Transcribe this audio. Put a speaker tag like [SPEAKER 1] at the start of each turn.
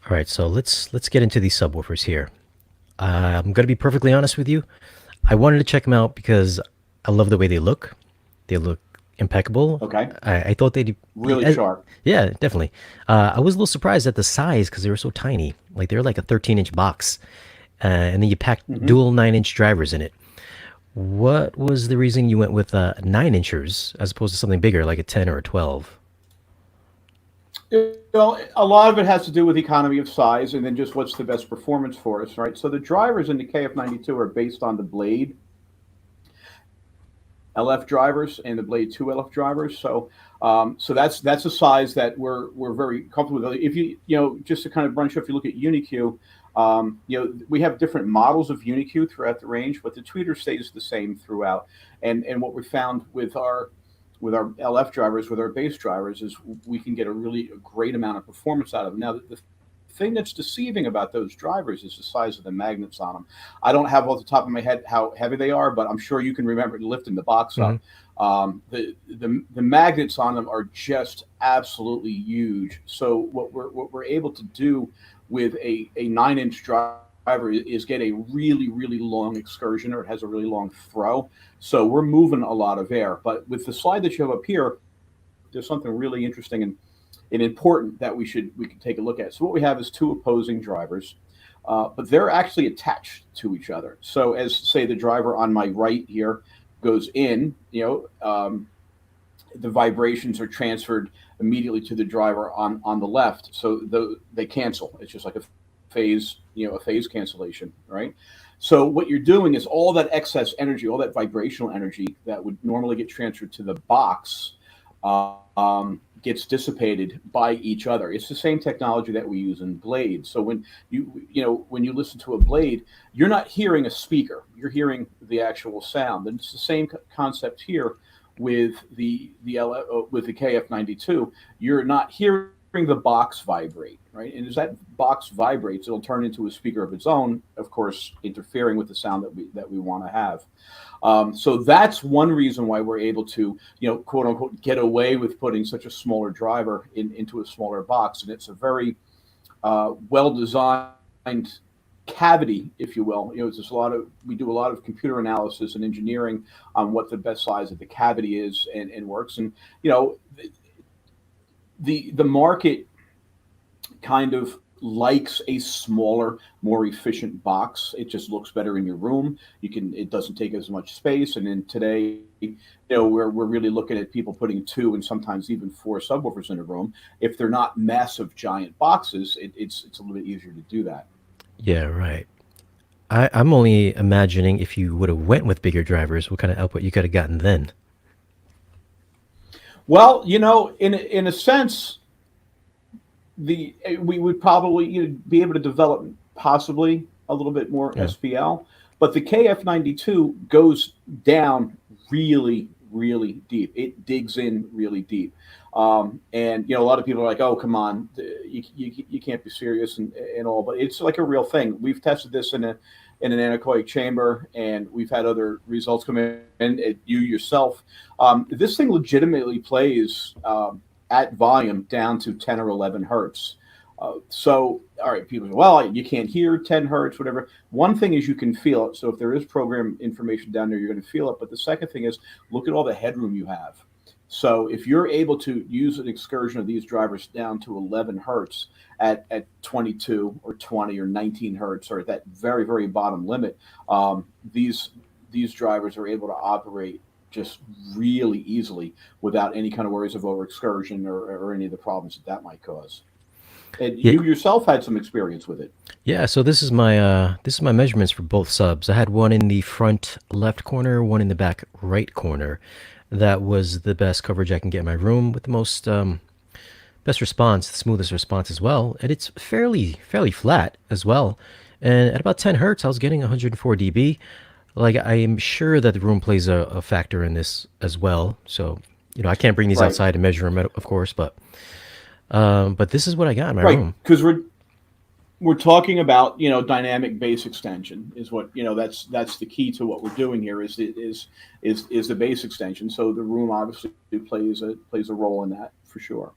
[SPEAKER 1] All right, so let's get into these subwoofers here. I'm gonna be perfectly honest with you. I wanted to check them out because I love the way they look. They look impeccable.
[SPEAKER 2] Okay,
[SPEAKER 1] I thought they'd be,
[SPEAKER 2] really sharp.
[SPEAKER 1] yeah, definitely. I was a little surprised at the size because they were so tiny. Like they're like a 13-inch box, and then you packed
[SPEAKER 2] Hmm.
[SPEAKER 1] dual 9-inch drivers in it. What was the reason you went with 9 inchers as opposed to something bigger like a 10 or a 12?
[SPEAKER 2] Well, a lot of it has to do with economy of size, and then just what's the best performance for us, right? So the drivers in the KF92 are based on the Blade LF drivers and the Blade 2 LF drivers. So that's a size that we're very comfortable with. If just to kind of branch up, if you look at UniQ, we have different models of UniQ throughout the range, but the tweeter stays the same throughout. And what we found with our LF drivers, with our bass drivers, is we can get a great amount of performance out of them. Now, the thing that's deceiving about those drivers is the size of the magnets on them. I don't have off the top of my head how heavy they are, but I'm sure you can remember lifting the box
[SPEAKER 1] Hmm.
[SPEAKER 2] up. The magnets on them are just absolutely huge. So what we're able to do with a 9-inch driver is get a really long excursion, or it has a really long throw. So we're moving a lot of air. But with the slide that you have up here, there's something really interesting and important that we can take a look at. So what we have is two opposing drivers, but they're actually attached to each other. So as say the driver on my right here goes in, the vibrations are transferred immediately to the driver on the left. So they cancel. It's just like a phase cancellation, right? So what you're doing is all that excess energy, all that vibrational energy that would normally get transferred to the box, gets dissipated by each other. It's the same technology that we use in Blade. So when you listen to a Blade, you're not hearing a speaker. You're hearing the actual sound, and it's the same concept here with with the KF92. You're not hearing the box vibrate, right? And as that box vibrates, it'll turn into a speaker of its own, of course, interfering with the sound that we want to have. So that's one reason why we're able to, quote unquote, get away with putting such a smaller driver into a smaller box, and it's a very well designed cavity, if you will. There's we do a lot of computer analysis and engineering on what the best size of the cavity is and works. And the market kind of likes a smaller, more efficient box. It just looks better in your room. It doesn't take as much space. And then today, we're really looking at people putting two and sometimes even four subwoofers in a room. If they're not massive, giant boxes, it's a little bit easier to do that.
[SPEAKER 1] Yeah, right. I'm only imagining if you would have went with bigger drivers, what kind of output you could have gotten then.
[SPEAKER 2] Well, in a sense, we would probably be able to develop possibly a little bit more
[SPEAKER 1] Yeah.
[SPEAKER 2] SPL, but the KF92 goes down really deep. It digs in really deep, and a lot of people are like, "Oh, come on, you can't be serious and all," but it's like a real thing. We've tested this in an anechoic chamber, and we've had other results come in. And you yourself, this thing legitimately plays. At volume down to 10 or 11 hertz. So, all right, people say, well, you can't hear 10 hertz, whatever. One thing is you can feel it. So, if there is program information down there, you're going to feel it. But the second thing is look at all the headroom you have. So, if you're able to use an excursion of these drivers down to 11 hertz at 22 or 20 or 19 hertz, or at that very bottom limit, um, these these drivers are able to operate just really easily without any kind of worries of over excursion or any of the problems that might cause. And
[SPEAKER 1] Yeah,
[SPEAKER 2] you yourself had some experience with it.
[SPEAKER 1] yeah. So this is my measurements for both subs. I had one in the front left corner, one in the back right corner. That was the best coverage I can get in my room with the most best response, the smoothest response as well, and it's fairly flat as well. And at about 10 hertz, I was getting 104 dB. Like I am sure that the room plays a factor in this as well. So I can't bring these
[SPEAKER 2] Right,
[SPEAKER 1] outside to measure them, of course, but this is what I got in my
[SPEAKER 2] right,
[SPEAKER 1] room.
[SPEAKER 2] because we're talking about dynamic bass extension is what that's the key to what we're doing here is the bass extension. So the room obviously plays a role in that for sure.